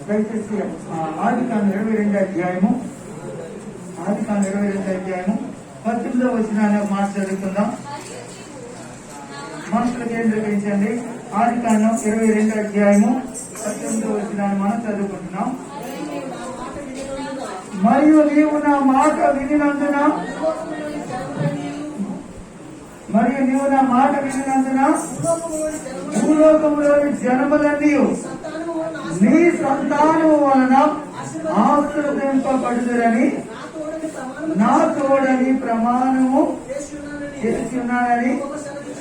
దయచేసి ఆదికాండం 22వ అధ్యాయము 18వ వచనాన్ని ఒక మాట చదువుకుందాం. మనుషులు కేంద్రీకరించండి. ఆదికాండం 22వ అధ్యాయము 18వ వచనాన్ని మనం చదువుకుంటున్నాం. మరియు నీవు నా మాట వినినందున భూలోకంలోని జనములన్నీ నీ సంతానము వలన ఆశీర్వదింపబడుదురని నా తోడని ప్రమాణము చేసి ఉన్నానని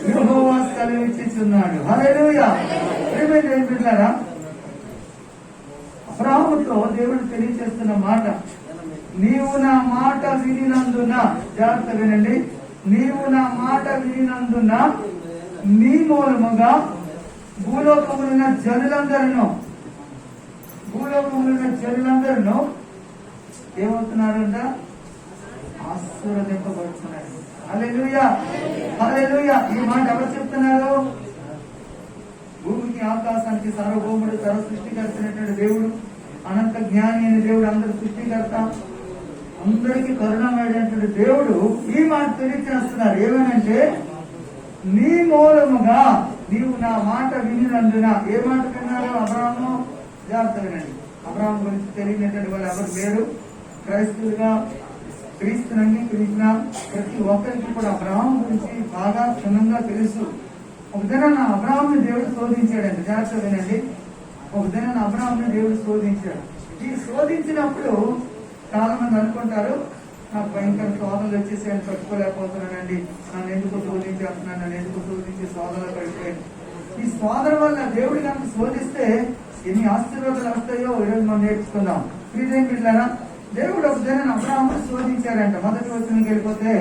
యెహోవా సెలవిచ్చుచున్నాడు. హల్లెలూయా. ప్రియమైన అబ్రాహాముతో దేవుడు తెలియజేస్తున్న మాట, నీవు నా మాట వినినందున, జాగ్రత్త వినండి, నీవు నా మాట వినినందున నీ మూలముగా భూలోకములున్న జనులందరూ ఏమవుతున్నారంట? ఆశీర్వదింపబడుతున్నారు. హల్లెలూయా, హల్లెలూయా. ఈ మాట ఎవరు చెప్తున్నారు? భూమికి ఆకాశానికి సార్వభౌముడు, సర్వ సృష్టికర్తైనటువంటి దేవుడు, అనంత జ్ఞాని అయిన దేవుడు, అందరి సృష్టికర్త, అందరికీ కరుణమైనటువంటి దేవుడు ఈ మాట తెలియజేస్తున్నారు. ఏమనంటే, నీ మూలముగా నీవు నా మాట వినినందున. ఏ మాట విన్నారు? అబ్రాహాము. జాగ్రత్త వినండి. అబ్రాహాం గురించి తెలియనటువంటి వాళ్ళు ఎవరు లేరు. క్రైస్తవులుగా క్రీస్తుని అంగీకరించిన ప్రతి ఒక్కరికి కూడా అబ్రాహాం గురించి బాగా క్షుణ్ణంగా తెలుసు. ఒక దినాన అబ్రాహాంని దేవుడు శోధించాడండి. జాగ్రత్త వినండి. ఒక దినాన అబ్రాహాంని దేవుడు శోధించాడు. ఈ శోధించినప్పుడు చాలా మంది అనుకుంటారు, నాకు భయంకర శోధనలు వచ్చేసి ఆయన తట్టుకోలేకపోతున్నానండి, నన్ను ఎందుకు శోధించేస్తున్నాను, నన్ను ఎందుకు శోధించి శోధనలు పడిపోయాను. ఈ శోధన వల్ల దేవుడి కనుక శోధిస్తే ఎన్ని ఆశీర్వాదాలు వస్తాయో ఈరోజు మనం నేర్చుకుందాం. ప్రియమైన బిడ్డలారా, దేవుడు ఒక దినాన అబ్రాహాంని శోధించాడంట. మొదటి వచనానికి వెళ్ళిపోతే,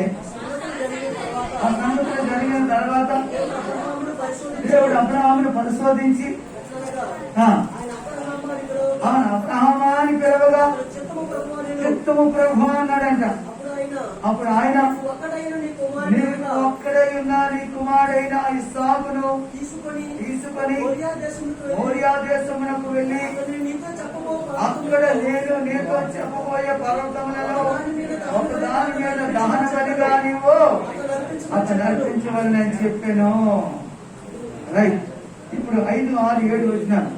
ఆ సంగతులు జరిగిన తర్వాత దేవుడు అబ్రాహామును పరిశోధించి అబ్రాహామాని పిలవగా చిత్తము ప్రభు అన్నాడంట. అప్పుడు ఆయన, నీవు ఒక్కడై ఉన్న నీ కుమారుడైన ఇస్సాకును తీసుకొని మోరియా దేశమునకు వెళ్లి అక్కడ నేను నీతో చెప్పబోయే పర్వతములలో ఒకదాని మీద దహన బలిగా నీవు అతను అర్పించవలని చెప్పాను. రైట్. ఇప్పుడు 5, 6, 7 వచ్చినాను.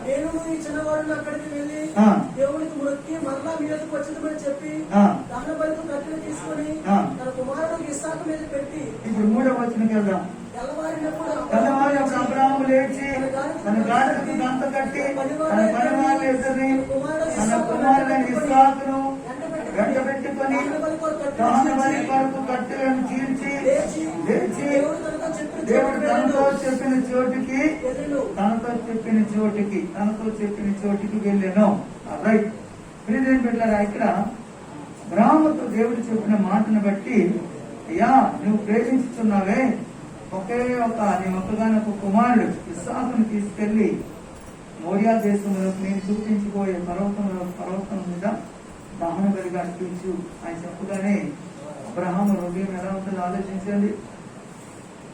నేను ఈ చిన్నవాడిని అక్కడికి వెళ్ళి దేవునికి మొక్కి మరలా మీదకు వచ్చిందని చెప్పి దహన బలితో కట్టెలు తీసుకొని తన కుమారుడు ఇస్సాకు మీద పెట్టి. ఇప్పుడు 3వ వచనంకి వెళ్దాం. తెల్లవారినప్పుడు అబ్రాహాము లేచి తన గాడిదకు గంత కట్టి తన పనివాళ్ళని ఇద్దరిని తన కుమారుడైన ఇస్సాకును వెంట పెట్టుకొని దహన బలి కొరకు కట్టెలను చీల్చి లేచి దేవుడు తనతో చెప్పిన చోటికి వెళ్ళాను. రైట్. ప్రియమైన బిడ్డలారా, ఇక్కడ బ్రాహ్మతో దేవుడు చెప్పిన మాటను బట్టి, అయ్యా నువ్వు ప్రేమించుతున్నావే, ఒకే నీ ఒక్కగానొక కుమారుడు ఇస్సాకును తీసుకెళ్లి మోరియా దేశంలో నేను చూపించిపోయే పర్వతం మీద దహన బలిగా అర్పించు అని చెప్పగానే అబ్రహాము హృదయం ఎలా ఉంటుందో ఆలోచించండి.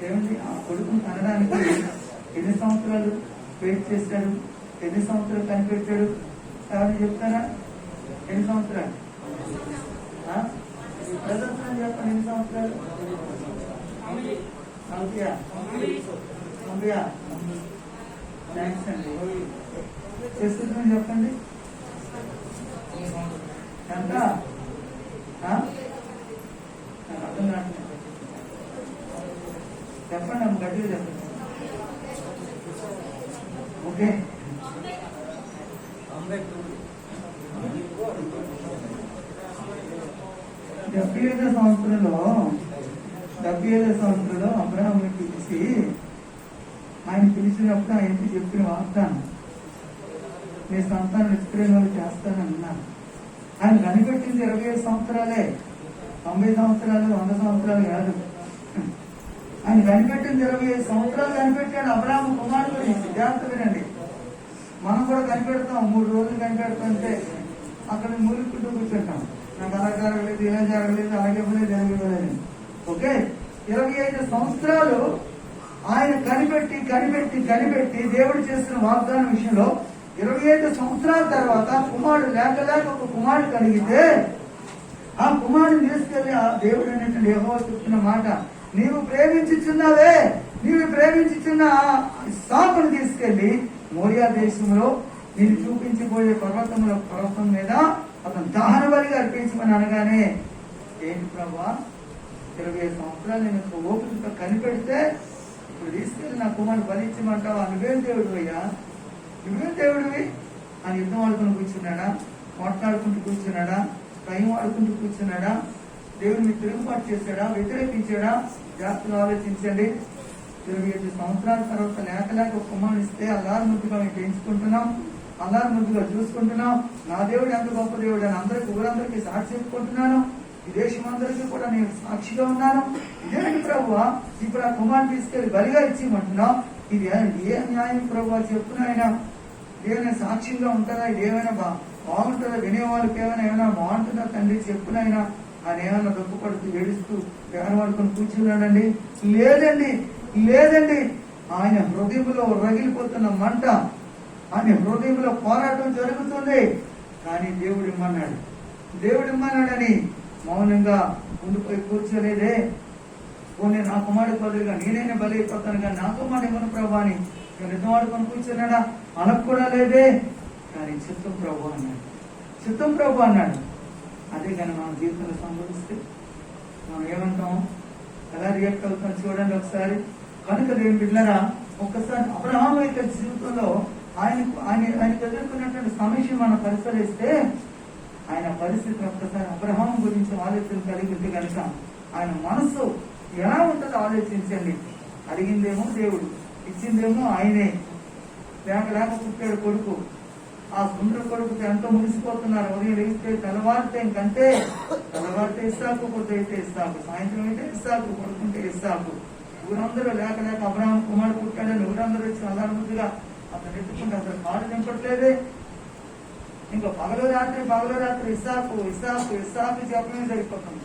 ఏమండి, ఆ కొడుకును కనడానికి ఎన్ని సంవత్సరాలు వెయిట్ చేశాడు, ఎన్ని సంవత్సరాలు కనిపెట్టాడు? ఎవరిని చెప్తారా? ఎన్ని సంవత్సరాలు? ప్రదర్శన చెప్పండి. ఎన్ని సంవత్సరాలు? 40. థ్యాంక్స్ అండి. చేస్తుందని చెప్పండి. ఎంత? అర్థం కాదు. చెప్పండి అమ్మ, గట్టిగా చెప్పండి. ఓకే. 75వ సంవత్సరంలో అబ్రహాముని పిలిచి, ఆయన పిలిచినప్పుడు ఆయనకి చెప్పిన వాగ్దానం, నీ సంతానం ఎత్తుకునే వాళ్ళు చేస్తానన్నాను. ఆయన కనిపెట్టింది 25 సంవత్సరాలే, 90 సంవత్సరాలు, 100 సంవత్సరాలు కాదు. ఆయన కనిపెట్టింది 25 సంవత్సరాలు కనిపెట్టాడు అబ్రాహాము కుమారుడు గురించి. జాగ్రత్త వినండి. మనం కూడా కనిపెడతాం, 3 రోజులు కనిపెడుతుంటే అక్కడ మురుక్కుంటూ కూర్చుంటాం. నాకు అలా జరగలేదు, ఇలా జరగలేదు, అలాగే జరగలేదు. ఓకే, 25 సంవత్సరాలు ఆయన కనిపెట్టి దేవుడు చేసిన వాగ్దానం విషయంలో 25 సంవత్సరాల తర్వాత కుమారుడు లేక ఒక కుమారుడు కలిగితే ఆ కుమారుడిని తీసుకెళ్లి ఆ దేవుడు అనేటువంటి యెహోవా చెప్తున్న మాట, నీవు ప్రేమించుచున్న ఇస్సాకును తీసుకెళ్లి మోరియా దేశంలో నేను చూపించబోయే పర్వతం మీద అతను దహన బలిగా అర్పించమని అనగానే, ఏంటి ప్రభా 25 సంవత్సరాలు నేను ఓపికతో కనిపెడితే ఇప్పుడు తీసుకెళ్లి నా కుమారుడు బలించమంటావా? నువ్వేం దేవుడు అయ్యా, నువ్వేం దేవుడివి అని యుద్ధం ఆడుకుని కూర్చున్నాడా? మాట్లాడుకుంటూ కూర్చున్నాడా? టైం ఆడుకుంటూ కూర్చున్నాడా? దేవుడిని తిరుగుబాటు చేశాడా? వ్యతిరేకించాడా? జాగ్రత్తగా ఆలోచించండి. 25 సంవత్సరాల తర్వాత లేక ఒక కుమారుని ఇస్తే అల్లారు ముద్దుగా మేము పెంచుకుంటున్నాం, అల్లారు ముద్దుగా చూసుకుంటున్నాం. నా దేవుడు ఎంత గొప్ప దేవుడు అని ఊరందరికీ సాక్షి చెప్పుకుంటున్నాను. ఈ దేశం అందరికీ కూడా నేను సాక్షిగా ఉన్నాను. ఇదేంటి ప్రభువా, ఇప్పుడు ఆ కుమారుని తీసుకెళ్లి బలిగా ఇచ్చిమంటున్నాం? ఇది ఏ న్యాయం ప్రభువా? చెప్పున ఆయన ఏమైనా సాక్ష్యంగా ఉంటుందా? ఇది ఏమైనా బాగుంటుందా? వినేవాళ్ళకి ఏమైనా బాగుంటుందా? తండ్రి చెప్పునైనా ఆయన ఏమైనా దుఃఖపడుతూ ఏడుస్తూ పేరవాడుకొని కూర్చున్నాడండి? లేదండి. ఆయన హృదయంలో రగిలిపోతున్న మంట, ఆయన హృదయంలో పోరాటం జరుగుతుంది. కానీ దేవుడు ఇమ్మన్నాడని మౌనంగా ఉండిపోయి కూర్చోలేదే. పోనీ నా కుమారుడి బదులుగా నేనైనా బలి అయిపోతాను, కానీ నా కుమారుడు ఇవ్వను ప్రభు అని నిజం ఆడుకొని కూర్చున్నాడా? అనకు కూడా లేదే. కానీ చిత్తం ప్రభు అన్నాడు. అదే కానీ మన జీవితంలో సంభవిస్తే మనం ఏమంటాం? ఎలా రియాక్ట్ అవుతాం చూడండి ఒకసారి. కనుక దేవుని బిడ్డలారా, ఒక్కసారి అబ్రహాము యొక్క జీవితంలో ఆయనకు ఎదుర్కొన్నటువంటి సమస్య మనం పరిశీలిస్తే ఆయన పరిస్థితి ఒక్కసారి అబ్రహాము గురించి ఆలోచన కలిగి ఉంటే కనుక ఆయన మనసు ఎలా ఉంటుందో ఆలోచించండి. అడిగిందేమో దేవుడు, ఇచ్చిందేమో ఆయనే. లేక పుట్టాడు కొడుకు. ఆ సుందర కొడుకుకి ఎంతో ముగిసిపోతున్నారు. ఉదయం లేస్తే తెల్లవారితే ఇంకంటే తెల్లవారితే ఇస్సాకు, పొద్దు అయితే ఇస్సాకు, సాయంత్రం అయితే ఇస్సాకు, కొడుకుంటే ఇస్సాకు. ఊరందరూ లేక అబ్రహాము కుమారుడు పుట్టాడని ఊరందరూ వచ్చి అల్లారుముద్దుగా అతను ఎత్తుకుంటే అసలు కాడు నింపట్లేదే. ఇంకా పగలు రాత్రి ఇస్సాకు చెప్పడమే సరిపోతుంది.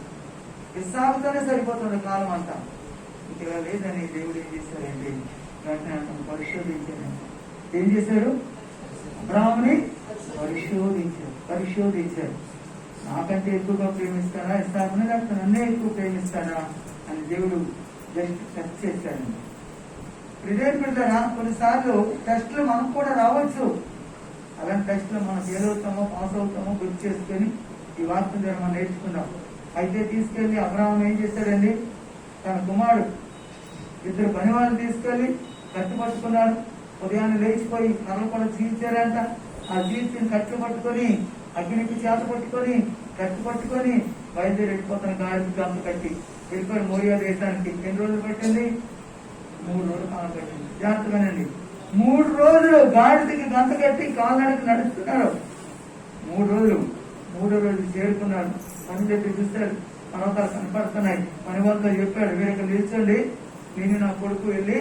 ఇస్సాకుతోనే సరిపోతుంది కాలం అంతా. ఇంకా లేదని దేవుడు ఏం చేశారండి? వెంటనే అతను పరిశోధించాడు. ఏం చేశాడు? అబ్రహాముని పరిశోధించాడు. నాకంటే ఎక్కువగా ప్రేమిస్తాడా ఇస్సాకుని, లేకపోతే నన్నే ఎక్కువ ప్రేమిస్తాడా అని దేవుడు జస్ట్ టెస్ట్ చేశాడు. ప్రిజెంట్ బిడ్డరా, కొన్నిసార్లు టెస్టులు మనకు కూడా రావచ్చు. అలాంటి టెస్టులు మనం ఫెయిల్ అవుతామో పాస్ అవుతామో గుర్తు చేసుకొని ఈ వార్త ద్వారా మనం నేర్చుకుందాం. అయితే తీసుకెళ్లి అబ్రహాం ఏం చేశాడండి? తన కుమారుడు 2 పని వాళ్ళని తీసుకెళ్లి కట్టుపట్టుకున్నాడు. ఉదయాన్నే లేచిపోయి కర్రలు కూడా చీల్చారంట. ఆ చీల్చిన కట్టు పట్టుకొని అగ్నికి చేత పట్టుకొని బయలుదేరి వెళ్ళిపోతున్న గాడికి గంత కట్టి వెళ్ళిపోయి మోరియా దేశానికి. ఎన్ని రోజులు పట్టింది? 3 రోజులు కాలం పట్టింది. జాగ్రత్తగానండి, 3 రోజులు గాడికి గంత కట్టి కాళ్ళకి నడుస్తున్నారు. 3 రోజులు చేరుకున్నాడు. పని చెప్పి చూస్తాడు, పర్వతాలు కనపడుతున్నాయి. పని వాళ్ళతో చెప్పాడు, మీరు ఇక్కడ నిల్చోండి, నేను నా కొడుకు వెళ్ళి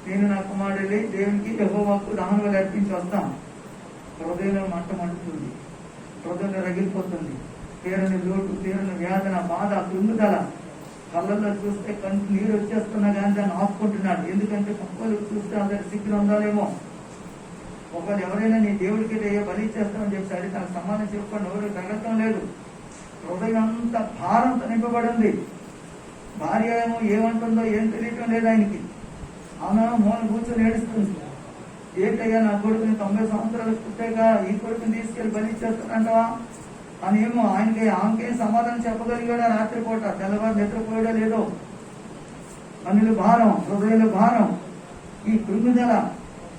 నేను నా కుమారుడు వెళ్ళి దేవునికి యెహోవాకు దహన బలి అర్పించి వస్తాం. హృదయంలో మంట మండుతుంది, హృదయంలో రగిలిపోతుంది. తీరని లోటు, తీరని వేదన, బాధ, కృంగుదల. కళ్ళల్లో చూస్తే కంటి నీరు వచ్చేస్తున్నా కానీ దాన్ని ఆపుకుంటున్నాడు. ఎందుకంటే పక్కలు చూస్తే అందరి సిగ్గులు ఉండాలేమో. ఒకవేళ ఎవరైనా నీ దేవుడికి బలి చేస్తామని చెప్పి తనకు సమాధానం చెప్పుకొని ఎవరు తగ్గటం లేదు. హృదయం అంతా భారంతో నింపబడి ఉంది. భార్య ఏమో ఏమంటుందో ఏం తెలియటం లేదు ఆయనకి. ఆమె మూల కూర్చొని ఏడుస్తుంది. ఏంటయ్యా, నా కొడుకుని 90 సంవత్సరాలు పుట్టాక ఈ కొడుకుని తీసుకెళ్లి బలి చేస్తానంటావా అని ఏమో ఆమెకేం సమాధానం చెప్పగలిగాడా? రాత్రిపూట తెల్లవారు నిద్రపోయాడో లేదో. పనులు భారం, హృదయాలు భారం, ఈ కృంగుదల.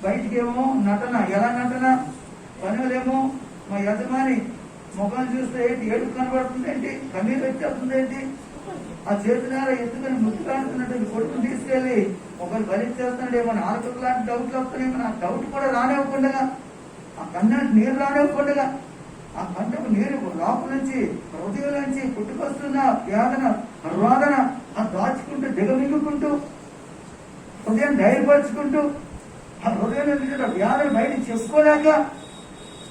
బయటికేమో నటన. ఎలా నటన? పనులేమో మా యజమాని ముఖం చూస్తే ఏంటి ఏడుపు కనబడుతుంది ఏంటి, కన్నీరు వచ్చేస్తుంది ఏంటి, ఆ చేతులారా ఎత్తుకుని ముట్టుకాడుతున్నట్టు కొడుకుని తీసుకెళ్లి ఒకరు బలి చేస్తున్నాడేమో ఆర్కులు లాంటి డౌట్లు వస్తున్నాయేమో. ఆ డౌట్ కూడా రానివ్వకుండా, ఆ కన్నీటి నీరు రానివ్వకుండా, ఆ కంటకు నీరు లోపల నుంచి హృదయం నుంచి పుట్టుకొస్తున్న వేదన, రోదన దాచుకుంటూ దిగమింగుకుంటూ హృదయం ధైర్యపరుచుకుంటూ ఆ హృదయం వ్యాధులు బయట చెప్పుకోలేక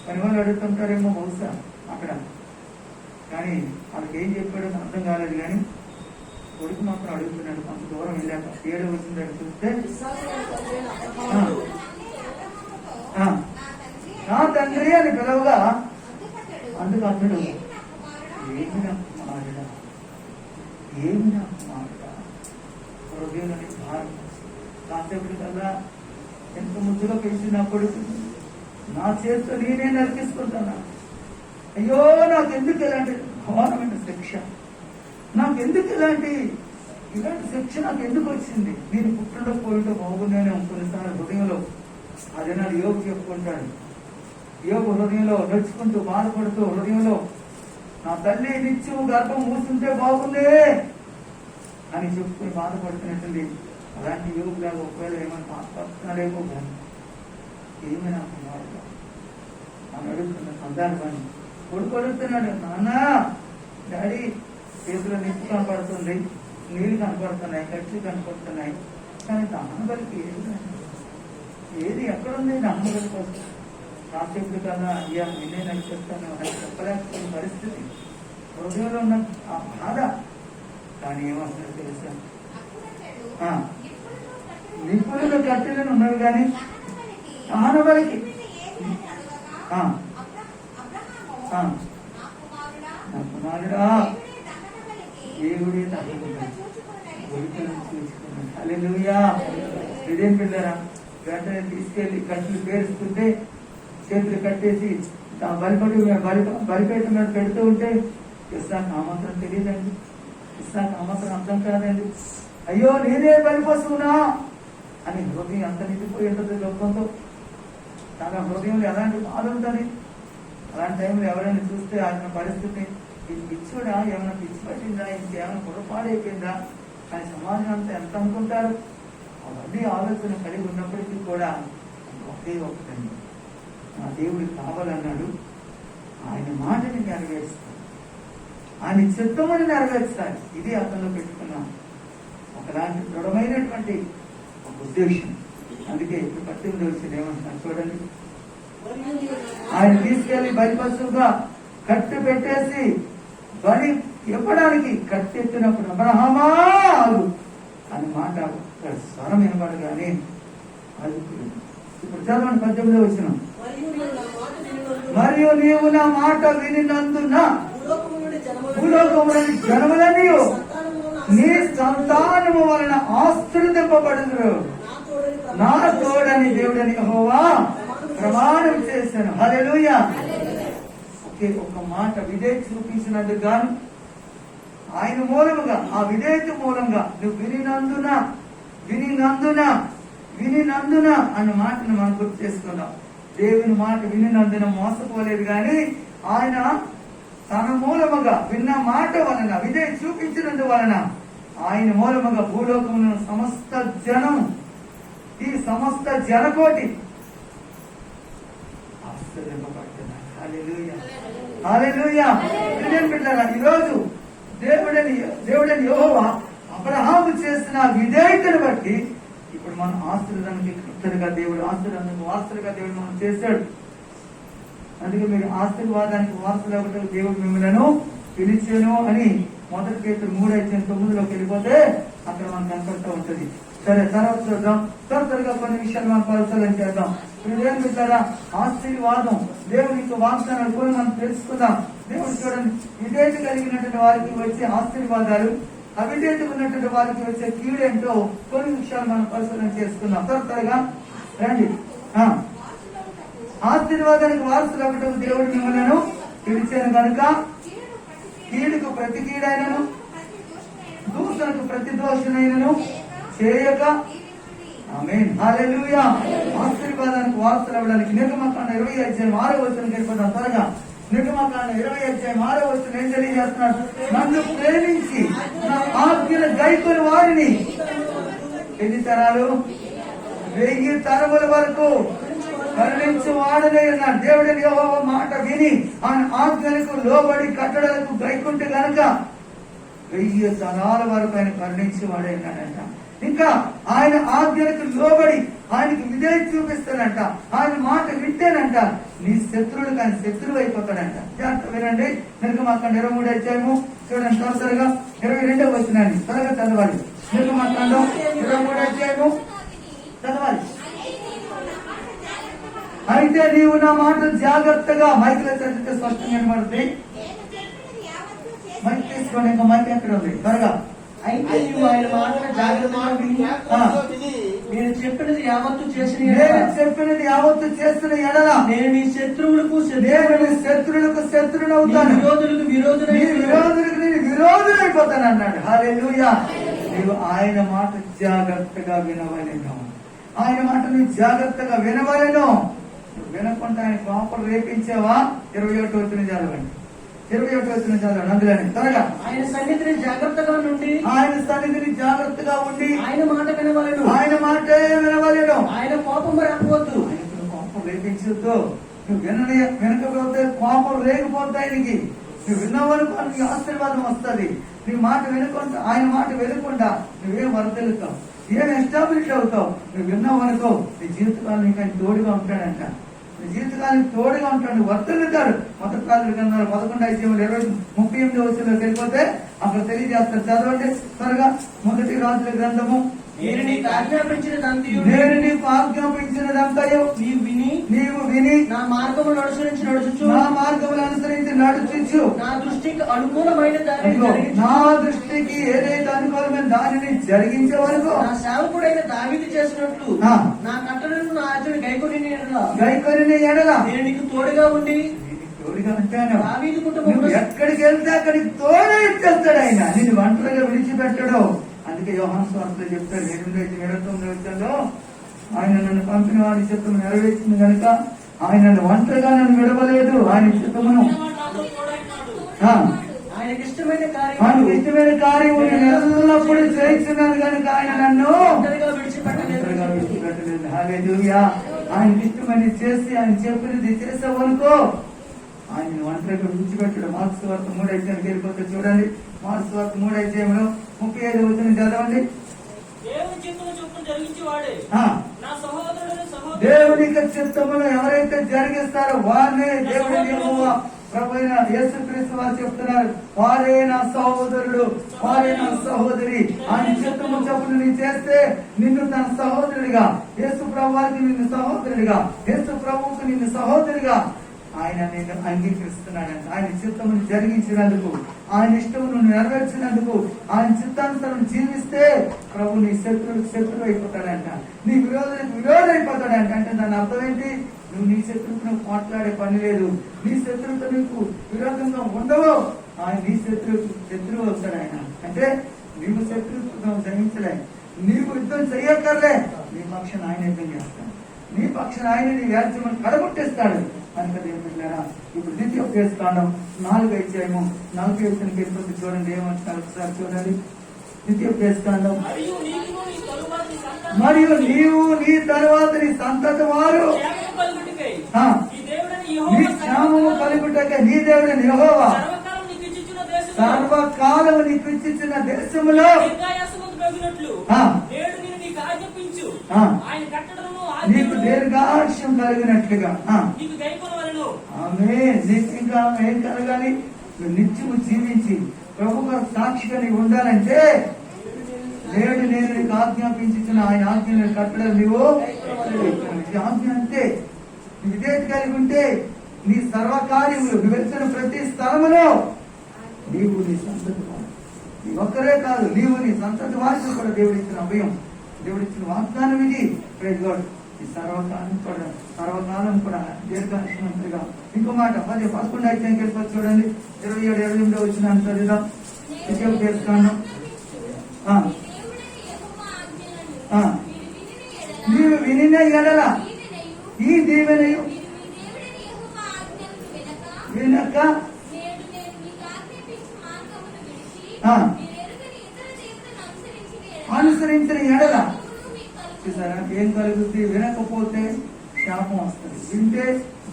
పని వాళ్ళు అడుగుతుంటారేమో బహుశా అక్కడ. కానీ వాళ్ళకి ఏం చెప్పాడో అర్థం కాలేదు. కానీ కొడుకు మాత్రం అడుగుతున్నాడు. కొంత దూరం వెళ్ళాక 7వ వచనం చూస్తే, నా తండ్రి అని పిలవగా అందుకు అతడు, ఏమి నా కుమారుడా, ఏమి నా కుమారుడా, హృదయంలోని భారం. కాసేపటి కల్లా ఎంత ముద్దుగా పెంచి నా కొడుకు నా చేతితో నేనే నరికిస్తుంటాను. అయ్యో నాకెందుకు ఇలాంటి ఘోరమైన శిక్ష, నాకెందుకు ఇలాంటి శిక్ష నాకు ఎందుకు వచ్చింది? నేను పుట్టడో పోయిటో బాగుందేనే కొన్నిసార్లు హృదయంలో అదే నాడు యోగు చెప్పుకుంటాడు. యోగు హృదయంలో నడుచుకుంటూ బాధపడుతూ హృదయంలో నా తల్లి నిత్యం గర్భం మూస్తుంటే బాగుందే అని చెప్పుకుని బాధపడుతున్నట్టుంది. అలాంటి యోగులాగా ఒకవేళ ఏమైనా మాట్లాడుతున్నాడేమో కానీ ఏమైనా కుమారుడు అని అడుగుతున్న సందర్భాన్ని కొడుకు అడుగుతున్నాడు, నాన్న డాడీ చేతిలో నిప్పు కనపడుతుంది, నీళ్లు కనపడుతున్నాయి, ఖర్చు కనపడుతున్నాయి, కానీ దహనబలికి ఏది ఎక్కడుంది? దహనబలి కోసం కాసేపు కన్నా అయ్యా నేనే నాకు చెప్తాను అని చెప్పలేకపోయిన పరిస్థితి, హృదయంలో ఉన్న ఆ బాధ. కానీ ఏమంటున్నారు తెలుసా, నిప్పులు కట్టెలను ఉన్నవి కానీ దహనబలికి నా కుమారుడా దేవుడే చూసుకున్నాడు. హల్లెలూయా. ఇదేం పిల్లరా, వెంటనే తీసుకెళ్లి కట్టెలు పేరుస్తుంటే చేతులు కట్టేసి బలిపేట మీద పెడుతూ ఉంటే ఇస్సాకు ఆ మాత్రం తెలియదండి, ఇస్సాకు ఆ మాత్రం అర్థం కాదండి. అయ్యో నేనే బలిపశువునా అని హృదయం అంత నిండిపోయి ఉంటుంది లోకంతో. తన హృదయంలో ఎలాంటి బాధ ఉంటుంది. అలాంటి టైంలో ఎవరైనా చూస్తే ఆయన పరిస్థితి, ఇది పిచ్చోడా, ఏమైనా పిచ్చి పట్టిందా, ఇంకేమైనా పొరపాడైపోయిందా అని సమాజం అంతా ఎంత అనుకుంటారు. అవన్నీ ఆలోచన కలిగి ఉన్నప్పటికీ కూడా ఒకే ఒకటండి, నా దేవుడికి కావాలన్నాడు, ఆయన మాటని నెరవేరుస్తాడు, ఆయన చిత్తమని నెరవేర్చాలి. ఇది అతను పెట్టుకున్నాం ఒకలాంటి దృఢమైనటువంటి ఒక ఉద్దేశం. అందుకే ఇప్పుడు 18వ వచనం ఏమంటున్నారు చూడండి, ఆయన తీసుకెళ్లి బలిపశువుగా కట్టి పెట్టేసి బలి ఇవ్వడానికి కట్టెత్తినప్పుడు అబ్రహామా అని మాట స్వరం వినబడగానే అది ఇప్పుడు చదవండి 18వ వచనం, మరియు నీవు నా మాట వినినందున భూలోకములోని జనములన్నీ నీ సంతానము వలన ఆశీర్వదింపబడుదురు, నా తోడని దేవుడని యెహోవా ప్రమాణం చేశాను. హల్లెలూయా. ఒకే ఒక మాట విధేయత చూపించినందుకు గాను ఆయన మూలముగా, ఆ విధేయత మూలంగా నువ్వు వినినందున అన్న మాటను మనం గుర్తు చేసుకున్నాం. దేవుని మాట వినినందున మోసపోలేదు కానీ ఆయన తన మూలముగా విన్న మాట వలన విధేయత చూపించినందు వలన ఆయన మూలముగా భూలోకమున సమస్త జనం, ఈ సమస్త జనకోటి ఆశ్చర్యపడుతున్నారు. హల్లెలూయా, హల్లెలూయా. ఈరోజు దేవుడని యెహోవా అబ్రహాము చేసిన విధేయతను బట్టి ఇప్పుడు మన ఆశీర్వాదానికి కృతజ్ఞతగా దేవుడు, ఆశీర్వాదానికి వారసులుగా దేవుడు మనం చేశాడు. అందుకే మీరు ఆశీర్వాదానికి వారసులు అవ్వటం దేవుడు మిమ్మల్ని పిలిచాను అని 1 పేతురు 3:9లోకి వెళ్ళిపోతే అక్కడ మనకు కనపడుతూ ఉంటుంది. సరే, తర్వాత చూద్దాం. త్వరగా కొన్ని విషయాలు మనం పరిశీలన చేద్దాం. ఇదేం పెట్టారా, ఆశీర్వాదం దేవునికి వాగ్దానాలు కూడా మనం తెలుసుకుందాం. దేవుడు చూడండి, విధేయత కలిగినటువంటి వారికి వచ్చే ఆశీర్వాదాలు, అవిధేయత ఉన్నటువంటి వారికి వచ్చే కీడేంటో కొన్ని విషయాలు మనం పరిశీలన చేసుకుందాం. త్వరగా రండి. ఆశీర్వాదానికి వారసులు అవ్వటం దేవుడు మిమ్మల్ని పిలిచాను కనుక కీడుకు ప్రతి కీడైనను దూషణకు ప్రతి దోషణైనను చేయక. ఆమేన్, హల్లెలూయా. ఆశీర్వాదానికి వారసులు అవ్వడానికి నిర్గమకాండ 20:6 వెళ్ళిపోతాం. త్వరగా నిర్గమకాండ 20:6 ఏం తెలియజేస్తున్నాడు, నన్ను ప్రేమించి నా ఆజ్ఞల గైకొని వారిని ఎన్ని తరాలు, 1000 తరముల వరకు కరుణించు వాడనే అన్నాడు. దేవుడిని యెహోవా మాట విని ఆయన ఆజ్ఞలకు లోబడి కట్టడలకు గైకుంటే గనక 1000 తరాల వరకు ఆయన కరుణించి వాడే అన్నాడంట. ఇంకా ఆయన ఆజ్ఞలకు లోబడి ఆయనకి విధేయత చూపిస్తాడంట. ఆయన మాట వింటేనంట నీ శత్రువులు కానీ శత్రువు అయిపోతాడంట. జాగ్రత్త వినండి. నిర్గమాకాండం 23వ అధ్యాయము చూడండి, త్వరగా 22వ వచనాన్ని త్వరగా చదవాలి. నిర్గమాకాండం 23వ అధ్యాయము చదవాలి. అయితే నీవు నా మాట జాగ్రత్తగా, మైకులో చదివితే స్పష్టంగా వినబడుతుంది. మైక్ తీసుకోండి, ఇంకా మైక్ ఎక్కడ ఉంది త్వరగా. అయితే నీవు ఆయన మాటను జాగ్రత్తగా విని నేను చెప్పినది యావత్తు చేసిన చేస్తున్న ఎడల నేను నీ శత్రువులకు శత్రువునవుతాను, విరోధులకు విరోధులైపోతాను అన్నాడు. హల్లెలూయా. నీవు ఆయన మాట జాగ్రత్తగా వినవలెను. ఆయన మాట నువ్వు జాగ్రత్తగా వినవలెను. వినకుండా ఆయన కోపం రేపించావా? 21వ వచనం చదవండి. 21వ వచనం చదవండి. అందులోనే త్వరగా. ఆయన సన్నిధిని జాగ్రత్తగా ఉండి ఆయన మాట వినవలెను. ఆయన మాటే వినవలెను. ఆయన కోపం రేపవద్దు. ఆయనకు కోపం రేపించొద్దు. నువ్వు వినకపోతే కోపం రేగిపోద్దు ఆయనకి. నువ్వు విన్నావనుకో నీ ఆశీర్వాదం వస్తుంది. నీ మాట వినకుండా, ఆయన మాట వినకుండా నువ్వేం వర్తెలుతావు, ఏం ఎస్టాబ్లిష్ అవుతావు. నువ్వు విన్నావనుకో నీ జీవితకాలం నీకు ఆయన తోడుగా ఉంటాడంట. నీ జీవితకాలానికి తోడుగా ఉంటాడు, వర్తలుతాడు. మొదటి రాజుల గ్రంథాలు 11:38 వచనంలోకి వెళ్ళిపోతే అక్కడ తెలియజేస్తారు. చదవండి త్వరగా. మొదటి రాజుల గ్రంథము. నేను నీకు ఆజ్ఞాపించినదంతయు నీవు విని నా మార్గములు అనుసరించి నడుచుచు నా దృష్టికి అనుకూలమైన ఏదైతే అనుకూలమైన దానిని జరిగించే వరకు నా సేవకుడైన దావీదు చేసినట్లు నా కట్టడలను నా ఆజ్ఞను గైకొని ఎడల నేను నీకు తోడుగా ఉండి తోడుగా ఉంటాను. దావీదు కుటుంబం ఎక్కడికి వెళ్తే అక్కడికి తోడే ఇచ్చేస్తాడు ఆయన. నేను ఒంటరిగా విడిచిపెట్టడు. అందుకే యోహాను సువార్తలో చెప్తాడు 8:29 వచనంలో, ఆయన నన్ను పంపిన వారి చిత్తము నెరవేర్చింది కనుక ఆయన నన్ను ఒంటరిగా నన్ను విడవలేదు. ఆయన చిత్తమును ఆయనకి ఇష్టమైన కార్యము నేను ఎల్లప్పుడూ చేస్తున్నాను కనుక ఆయన నన్ను విడిచిపెట్టలేదు. హల్లెలూయా. ఆయనకి ఇష్టమని చేసి ఆయన చెప్పినది చేసావనుకో ఆయన ఒంటరిగా విడిచిపెట్టాడు. మార్క్స్ సువార్త 3వ అధ్యాయానికి వెళ్ళిపోతే చూడండి. మార్క్స్ సువార్త 3వ అధ్యాయంలో 35వ వచనం చదవండి. దేవుని చిత్తమును ఎవరైతే జరిగిస్తారో వారినే దేవుడి యెహోవా ప్రభువైన యేసుక్రీస్తు వారు చెప్తున్నారు. వారే నా సహోదరుడు, వారే నా సహోదరి. ఆయన చిత్తము చొప్పున నీవు చేస్తే నిన్ను తన సహోదరుడిగా, యేసు ప్రభువారికి నిన్ను సహోదరుడిగా, యేసు ప్రభువుకు నిన్ను సహోదరిగా ఆయన నేను అంగీకరిస్తున్నాడంట. ఆయన చిత్తమును జరిగించినందుకు, ఆయన ఇష్టమును నెరవేర్చినందుకు, ఆయన చిత్తానుసారం జీవిస్తే ప్రభు నీ శత్రువు అయిపోతాడంట. నీ విరోధం అయిపోతాడంట. అంటే దాని అర్థం ఏంటి? నువ్వు నీ శత్రువుకు నువ్వు మాట్లాడే పని లేదు. నీ శత్రువుతో నీకు విరోధంగా ఉండవు. ఆయన నీ శత్రువు అవుతాడు ఆయన. అంటే నీవు శత్రుత్వం సహించలే, నీవు యుద్ధం చెయ్యక్కర్లే. నీ పక్షాన ఆయన యుద్ధం చేస్తాడు. నీ పక్షాన ఆయన నీ వ్యాజ్యమని కడగొట్టేస్తాడు. కనుక దేవుళ్ళారా, ఇప్పుడు ద్వితీయోపదేశకాండం 4వ అధ్యాయము 40వ వచనానికి వెళ్ళిపోతే చూడండి ఏమంటున్నారు ఒకసారి చూడండి. ద్వితీయోపదేశకాండం. మరియు నీవు నీ తరువాత నీ సంతతి వారు నీ క్షేమము కలుగుటకే నీ దేవుడైన యెహోవా సర్వకాలము నీకు ఇచ్చిన దేశములో నీకు దీర్ఘాయుష్యం కలిగినట్లుగా ఆమె నీకు ఇంకా ఏం కలగాలి? నిత్యము జీవించి ప్రభు సాక్షిగా నీవు ఉండాలంటే నేడు నేను నీకు ఆజ్ఞాపించిన ఆయన ఆజ్ఞ కట్టడం నీవు ఆజ్ఞ అంతే. విధేయత కలిగి ఉంటే నీ సర్వకార్యములు వెళ్తున్న ప్రతి స్థలములో నీవు నీ సంతతి వారు, నీ ఒక్కరే కాదు నీవు నీ సంతతి వారికి కూడా దేవుడిచ్చిన అభయం, దేవుడిచ్చిన వాగ్దానం ఇది. Praise God. ఈ సర్వకాలం కూడా దీర్ఘాయుష్మంతుగా. ఇంకో మాట 11వ అధ్యాయానికి వెళ్ళిపోతే చూడండి. 27, 28 వచ్చిన చదివిదాం. ద్వితీయోపదేశకాండం. నీవు వినిన ఎడల ఈ దీవెనయు వినక అనుసరించిన ఎడల చూసారా ఏం కలుగుతుంది? వినకపోతే శాపం వస్తుంది, వింటే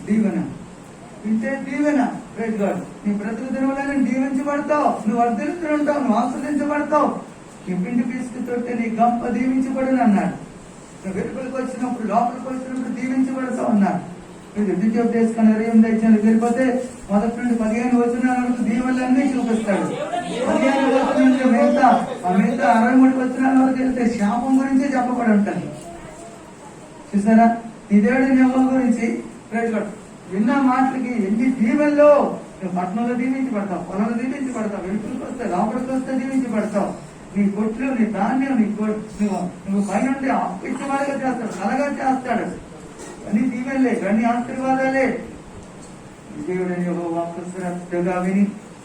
దీవెన. Praise God. నీ బ్రతుకు దినములను దీవించబడతావు, నువ్వు వర్ధిల్లుతుంటావు, నువ్వు ఆస్వాదించబడతావు. నీ పిండి పిసుకుతుంటే నీ గంప దీవించబడను అన్నాడు. నువ్వు వెలుపలికి వచ్చినప్పుడు, లోపలికి వచ్చినప్పుడు దీవించబడతావు అన్నాడు. మీరు ద్వితీయోపదేశకాండ 28 వెళ్ళిపోతే మొదటి నుండి 15 వచనాల వరకు దీవెనలన్నీ చూపిస్తాడు. 15 వచనం నుంచి మిగతా 63 వచనాల వరకు వెళ్తే శాపం గురించే చెప్పబడి ఉంటుంది. చూసారా, నీ దేవుడి యెహోవా గురించి విన్న మాటలకి ఎన్ని దీవెనలో. నువ్వు పట్టణంలో దీవించబడతావు, పొలంలో దీవించబడతావు, వెలుపులకు వస్తే లోపలికి వస్తే దీవించబడతావు. నీ కొట్లు, నీ ధాన్యం, నువ్వు పైనుండి ఇచ్చేవాడుగా చేస్తాడు, కలగా చేస్తాడు. అన్ని దీవెనలే, అన్ని ఆశీర్వాదాలే. దేవుడని యెహోవా శ్రద్ధగా విని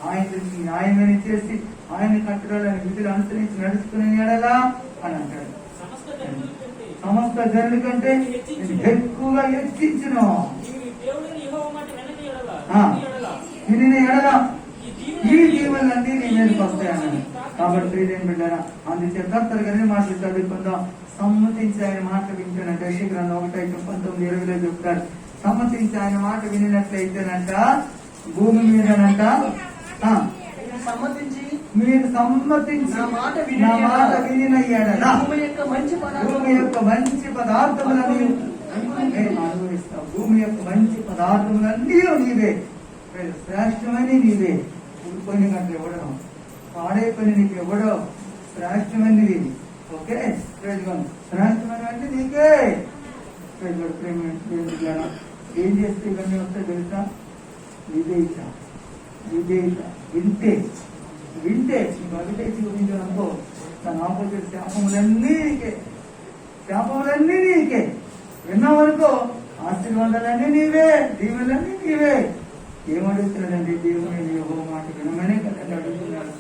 ఆయనకి న్యాయమని చేసి ఆయన కట్టడాలని విధులు అనుసరించి నడుచుకునే ఎడలా అని అంటాడు. సమస్త జనుల కంటే ఎక్కువగా హెచ్చించును విని ఎడలా ఈ దీవెనలన్నీ నీ మీదకి వస్తాయన్నాడు. కాబట్టి ప్రియమైన బిడ్డారా, అందుచేత కర్తలుగానే మాటలు చదువుకుందాం. సమ్మతించి ఆయన మాట వింటానంట. యెషయా 1:19-20 చెప్తాడు. సమ్మతించి ఆయన మాట వినినట్లయితేనంట భూమి మీదనంట మీరు సమ్మతించి నా మాట వినినయ్యాడనా భూమి యొక్క మంచి పదార్థములని అనుభవిస్తావు. భూమి యొక్క మంచి పదార్థములన్నీ నీవే, శ్రేష్టమని నీవే. ఉడిపోయిన గంటలు ఇవ్వడం, పాడైపోయిన నీకు ఇవ్వడం శ్రేష్టమైనది. ఓకే, శ్రేష్టమైనవన్నీ నీకే. ఏం చేస్తే ఇవన్నీ వస్తాయి తెలుసా? విధేయత. వింటే నీకు అవిధేయత చూపించాలనుకో, తన ఆపోజిట్ శాపములన్నీ నీకే. విన్నావనుకో ఆశీర్వాదాలన్నీ నీవే, దీవెనలన్నీ నీవే. ఏమడుగుతున్నాడండి? దేవుని యెహోవా మాట వినమనే కదండి అడుగుతున్నాడు.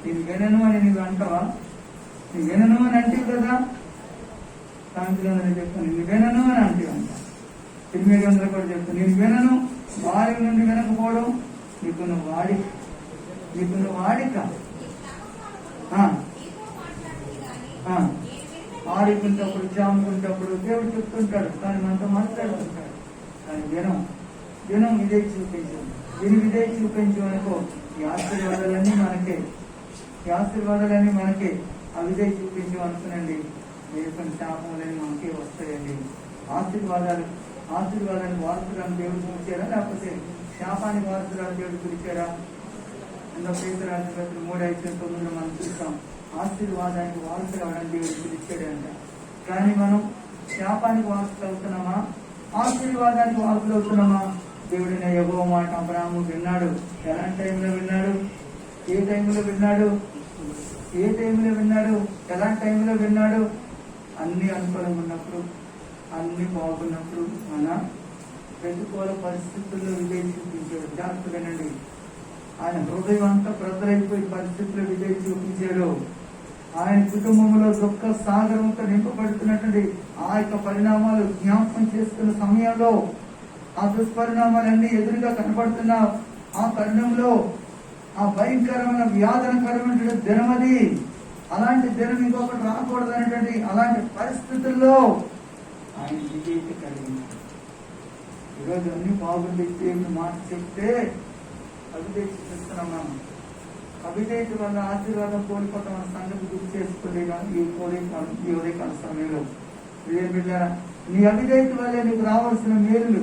నేను వినను అని నీవు అంటావా? నువ్వు వినను అని అంటే కదా, సాయంత్రం చెప్తాను నేను వినను అని అంటే అంట. 800 కూడా చెప్తాను నేను వినను. వారి నుండి వినకపోవడం నీకున్న వాడిక. ఆడుకుంటప్పుడు, జాముకుంటప్పుడు దేవుడు చెప్తుంటాడు, కానీ మనతో మాట్లాడుతుంటాడు. కానీ వినం ఇదే చూపించాం. ఇదే చూపించమనుకో ఈ ఆశీర్వాదాలన్నీ మనకే. అవిదే చూపించమనుకునండి, మీరు కొన్ని శాపములని మనకే వస్తాయండి. ఆశీర్వాదాన్ని వారసులను దేవుడు పిలిచారా, లేకపోతే శాపాన్ని వారసులను దేవుడు పిలిచారా? పేతురాజు 3:9 మనం చూస్తాం. ఆశీర్వాదానికి వారసులు అవడం దేవుడు పిలిచాడంట. కానీ మనం శాపానికి వారసులు అవుతున్నామా, ఆశీర్వాదానికి వారసులు అవుతున్నామా? దేవుడిని యెహోవా మాట అబ్రాహాము విన్నాడు. ఎలాంటి టైంలో విన్నాడు? ఏ టైంలో విన్నాడు? ఎలాంటి టైంలో విన్నాడు? అన్ని అనుకూలంగా ఉన్నప్పుడు, అన్ని బాగున్నప్పుడు, మన ప్రతికూల పరిస్థితుల్లో విజయం చూపించాడు. జాగ్రత్త వినండి. ఆయన హృదయం అంతా ప్రజలైపోయి పరిస్థితుల్లో విజయం చూపించాడు. ఆయన కుటుంబంలో దుఃఖ సాగరంతో నింపబడుతున్నటువంటి ఆ యొక్క పరిణామాలు జ్ఞాపకం చేసుకున్న సమయంలో, ఆ దుష్పరిణామాలన్నీ ఎదురుగా కనపడుతున్న ఆ తరుణంలో ఆ భయంకరమైన వ్యాధనకరమైన దినమది. అలాంటి దినం ఇంకొకటి రాకూడదు అనేటువంటి అలాంటి పరిస్థితుల్లో ఆయన విజేత కలిగింది. ఈరోజు అన్ని బాగుంది దేవుని మాట చెప్తే అవిధేయత చూపిస్తున్నాం. మనం అవిధేయత వల్ల ఆశీర్వాదం కోల్పోతాం అన్న సంగతి గుర్తు చేసుకోండి. ఈ ఉదయకాల సమయంలో నీ అవిధేయత వల్లే నీకు రావాల్సిన మేలులు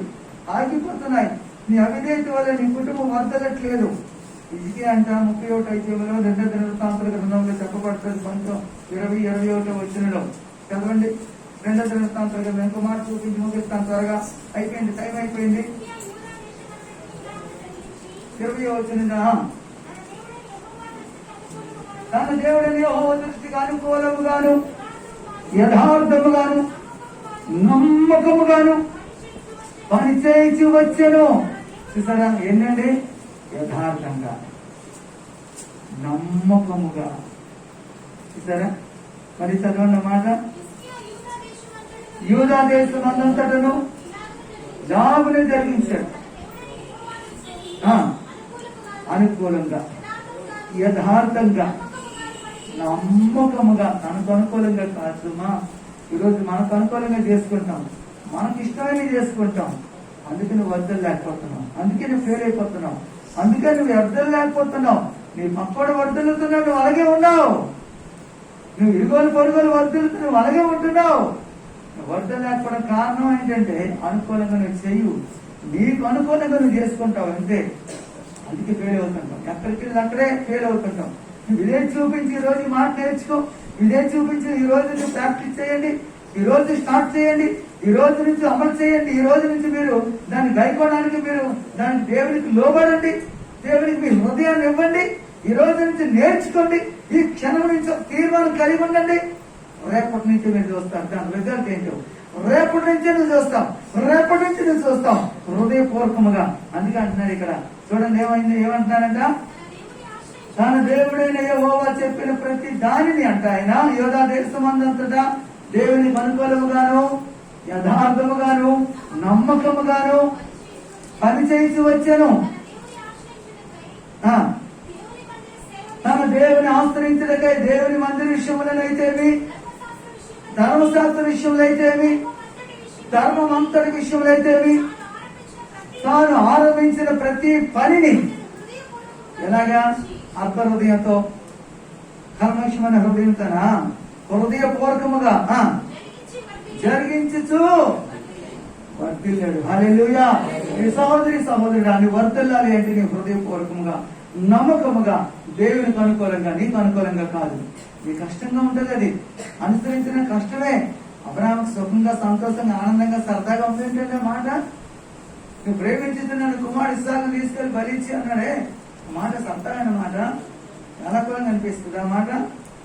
ఆగిపోతున్నాయి. నీ అవిధేయత వల్ల నీ కుటుంబం వర్ధలట్లేదు. ఇది అంట 31 2 దినవృత్తాంతాల గ్రంథంలో చెప్పబడుతుంది. 20-21 వచనంలో చదవండి. 2 దినవృత్తాంతాల గ్రంథం. ఇంకో మాట చూపించి ముగిస్తాను త్వరగా, అయిపోయింది, టైం అయిపోయింది. 20 వచనం. తన దేవుడని యెహోవా దృష్టికి అనుకూలముగాను, యథార్థముగాను, నమ్మకముగాను పని చేయించి వచ్చాను. చూసారా? ఏంటండి? యథార్థంగా, నమ్మకముగా. చూసారా? మరి చదవండి మాట. యూదా దేశం అంతటను జాబుని జరిగించాడు. అనుకూలంగా, యథార్థంగా, నమ్మకముగా. తనకు అనుకూలంగా కాదుమా. ఈరోజు మనకు అనుకూలంగా చేసుకుంటాం, మనకు ఇష్టమైన చేసుకుంటాం. అందుకే నువ్వు వర్ధలు లేకపోతున్నావు, అందుకే నువ్వు ఫెయిల్ అయిపోతున్నావు, అందుకే నువ్వు వర్ధలు లేకపోతున్నావు. నీ పక్కడు వర్ధలుతున్నావు, నువ్వు అలాగే ఉన్నావు. నువ్వు ఇరుగోలు పొరుగోలు వర్ధిల్లుతూ నువ్వు అలాగే ఉంటున్నావు. వర్ధం లేకపోవడం కారణం ఏంటంటే అనుకూలంగా నువ్వు చెయ్యు, నీకు అనుకూలంగా నువ్వు చేసుకుంటావు అంతే. అందుకే ఫెయిల్ అవుతుంటాం, ఎక్కడికి వెళ్ళి అక్కడే ఫెయిల్ అవుతుంటాం. నువ్వు ఇదే చూపించి ఈ రోజు మాట నేర్చుకో, ఇదే చూపించి ఈ రోజు నువ్వు ప్రాక్టీస్ చేయండి, ఈ రోజు స్టార్ట్ చేయండి, ఈ రోజు నుంచి అమలు చేయండి, ఈ రోజు నుంచి మీరు దాన్ని గైకోవడానికి మీరు దాన్ని దేవునికి లోబడండి, దేవునికి మీ హృదయాన్ని ఇవ్వండి, ఈ రోజు నుంచి నేర్చుకోండి, ఈ క్షణం నుంచి తీర్మానం కలిగి ఉండండి. రేపటి నుంచి మీరు చూస్తారు దాని రిజల్ట్ ఏంటో, రేపటి నుంచే నువ్వు చూస్తాం, రేపటి నుంచి నువ్వు చూస్తాం హృదయపూర్వకముగా. అందుకే అంటున్నాడు ఇక్కడ చూడండి ఏమంటున్నారంట, తన దేవుడైన యెహోవా చెప్పిన ప్రతి దానిని అంట ఆయన యోధా దేశమందంతటా దేవునికి అనుకూలముగాను యథార్థముగాను నమ్మకముగాను పనిచేసి వచ్చాను. తన దేవుని ఆశ్రయించడకై దేవుని మందిర విషయములనైతేమి, ధర్మశాస్త్ర విషయములైతేమి, ధర్మం అంతటి విషయములైతేమి తాను ఆరంభించిన ప్రతి పనిని ఎలాగా అర్థ హృదయంతో కర్మషమైన హృదయంతోన హృదయపూర్వకముగా జరిగించు వర్ధిల్లాడు. హల్లెలూయా. నీ సహోదరుడా నీ వర్ధిల్లాలి అంటే నీ హృదయపూర్వకముగా నమ్మకముగా దేవునికి అనుకూలంగా, నీకు అనుకూలంగా కాదు. నీ కష్టంగా ఉంటుంది, అది అనుసరించిన కష్టమే. అబ్రాహాముకు సుఖంగా సంతోషంగా ఆనందంగా సరదాగా ఉంది ఏంటంటే మాట, నువ్వు ప్రేమించుతున్నాను కుమారుడు ఇస్సాకును తీసుకెళ్లి బలిచ్చి అన్నాడే, మాట సరదామైన మాట, అనుకూలంగా అనిపిస్తుందా మాట,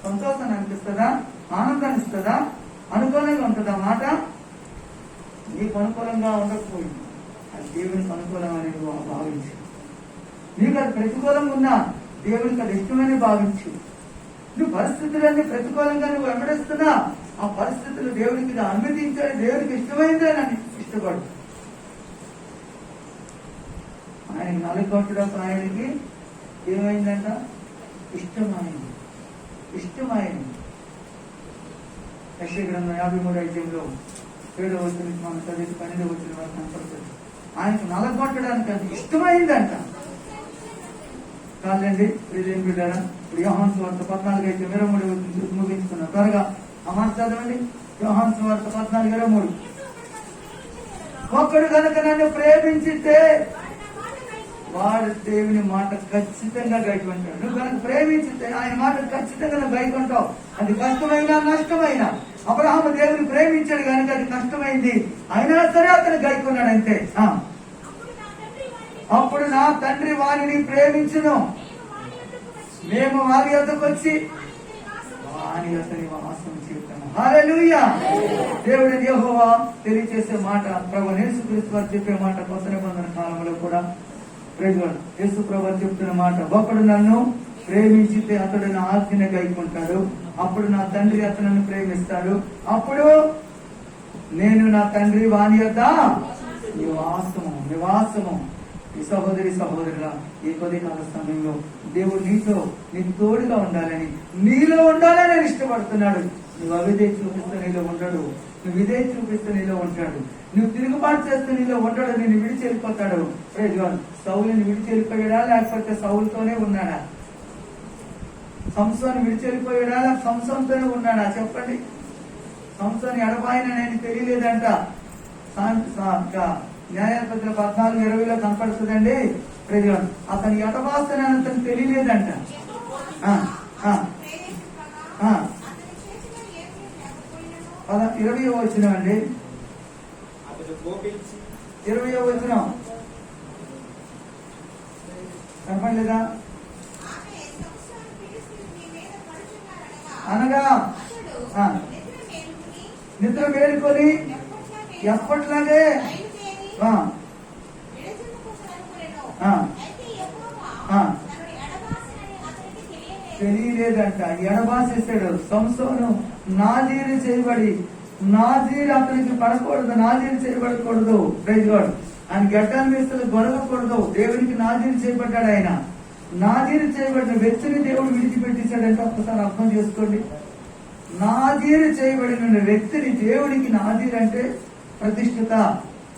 సంతోషాన్ని అనిపిస్తుందా, ఆనందాన్ని ఇస్తుందా, అనుకూలంగా ఉంటుందా మాట? నీకు అనుకూలంగా ఉండకపోయింది, అది దేవునికి అనుకూలం అనేది భావించు. నీకు అది ప్రతికూలంగా ఉన్నా దేవునికి అది ఇష్టమని భావించు. నువ్వు పరిస్థితులన్నీ ప్రతికూలంగా నువ్వు వెంబడిస్తున్నా ఆ పరిస్థితులు దేవునికి అనుమతించాలి, దేవునికి ఇష్టమైందే అని ఇష్టపడు. ఆయనకి నలుగొట్టడం ఆయనకి ఏమైందంట, ఇష్టమైంది, ఇష్టమైంది. యెషయా గ్రంథం 53:5 7వ వచనం మనం చదివి 12వ వచనం వరకు కనపడుతుంది. ఆయనకు నలగొట్టడానికి అది ఇష్టమైందంట. కాదండి ప్రియమైన బిడ్డలారా, ఇప్పుడు యోహాను సువార్త 14:23 ముగించుకున్నాం. త్వరగా ఆ మాట చదవండి. యోహాను సువార్త 14:23 ఒక్కడు కనుక నన్ను ప్రేమించితే వాడు దేవుని మాట ఖచ్చితంగా గైకొంటాడు. నువ్వు కనుక ప్రేమించితే ఆయన మాట ఖచ్చితంగా నువ్వు గైకొంటావు. అది కష్టమైనా నష్టమైనా. అబ్రహాము దేవుని ప్రేమించాడు కనుక అది కష్టమైంది, అయినా సరే అతను గైకొన్నాడు అంతే. అప్పుడు నా తండ్రి వారిని ప్రేమించును, మేము వారి యొద్దకు వచ్చి వారి యొక్క నివాసం చేస్తాము. హల్లెలూయా. దేవుడు యెహోవా తెలియజేసే మాట, ప్రభువు యేసుక్రీస్తు వారు చెప్పే మాట కొత్త నిబంధన కాలంలో కూడా యేసు ప్రభువు చెప్తున్న మాట, ఒకడు నన్ను ప్రేమించితే అతడు నా ఆజ్ఞను గైకొంటాడు, అప్పుడు నా తండ్రి అతను ప్రేమిస్తాడు, అప్పుడు నేను నా తండ్రి వాని యొద్ద నివాసము. ఈ సహోదరుల ఈ కొద్ది కాల సమయంలో దేవుడు నీకు తోడుగా ఉండాలని, నీలో ఉండాలని ఇష్టపడుతున్నాడు. నువ్వు అవిధే చూపిస్తే నీలో ఉండడు, నువ్వు ఇదే చూపిస్తే నీలో ఉంటాడు, నువ్వు తిరుగుబాటు చేస్తే నీలో ఉండడు, నేను విడిచి వెళ్ళిపోతాడు. సౌలుని విడిచి వెళ్ళిపోయాడా లేకపోతే సౌలుతోనే ఉన్నాడా? సంసోను విడిచి వెళ్ళిపోయాడా లేక సంసోన్తోనే ఉన్నాడా? చెప్పండి. సంసోని ఎడబాయిన నేను తెలియలేదంట. న్యాయాధిపతుల 14:20 కనపడుతుందండి. అతని ఎడబాసన అతను తెలియలేదంట. 20వ వచనం అండి, 20వ వచనం కనపడలేదా? అనగా నిద్ర మేలుకొని ఎప్పట్లాగే తెలియలేదంట. ఎడబాసేసాడు. సంసోను నాజీరు చేయబడి, నాజీరు అతనికి పడకూడదు, నాజీరు చేయబడకూడదు. Praise God. ఆయన గడ్డాన్ని వేస్తే గొడవకూడదు. దేవునికి నాజీరు చేయబడ్డాడు. ఆయన నాజీరు చేయబడిన వ్యక్తిని దేవుడు విడిచిపెట్టేశాడంటే ఒక్కసారి అర్థం చేసుకోండి. నాజీరు చేయబడిన వ్యక్తిని దేవుడికి, నాజీరు అంటే ప్రతిష్ఠిత,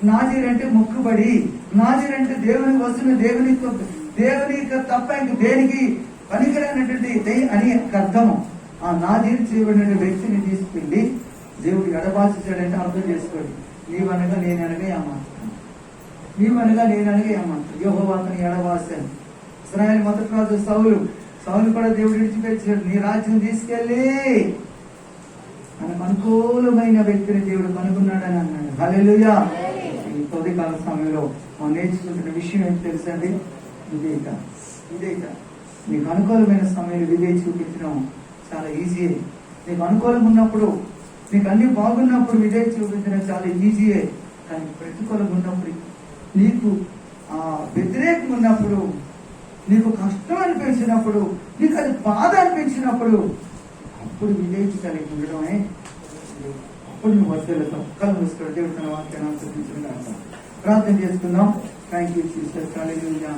నాజీరు అంటే మొక్కుబడి, నాజీరు అంటే దేవుని వస్తున్న దేవునికి తప్ప ఇంక దేనికి పనికిరైనటువంటి అని అర్థము. ఆ ఆ నాజీరు చేయబడిన వ్యక్తిని తీసుకెళ్లి దేవుడు ఎడబాసాడంటే అర్థం చేసుకోండి. నీవనగా నేననగా ఏమాత్రం, నీవనగా నేననగా ఏమాత్రం. యెహోవా అతని ఎడబాసాను. ఇశ్రాయేలు మొదటి రాజు సౌలు కూడా దేవుడు విడిచిపెట్టాడు. నీ రాజ్యం తీసుకెళ్ళి మనకు అనుకూలమైన వ్యక్తిని దేవుడు కనుగొన్నాడని అన్నాడు. హల్లెలూయా. ఈ కొద్దికాల సమయంలో మనం నేర్చుకుంటున్న విషయం ఏంటి తెలుసండి? విధేయత. నీకు అనుకూలమైన సమయంలో విధేయత చూపించడం చాలా ఈజీయే. నీకు అనుకూలం ఉన్నప్పుడు, నీకు అన్ని బాగున్నప్పుడు విధేయత చూపించడం చాలా ఈజీయే. కానీ ప్రతికూలంగా ఉన్నప్పుడు, నీకు వ్యతిరేకం ఉన్నప్పుడు, నీకు కష్టం అనిపించినప్పుడు, నీకు అది బాధ అనిపించినప్పుడు, అప్పుడు విధేయత కలిగి ఉండడమే. అప్పుడు నువ్వు వర్తిల్లుతావు. కళ్ళు మూసుకోవడం. దేవుడు తన వాక్యాన్ని ఆశీర్వదించుగాక. ప్రార్థన చేసుకుందాం. Thank you Jesus. హల్లెలూయా.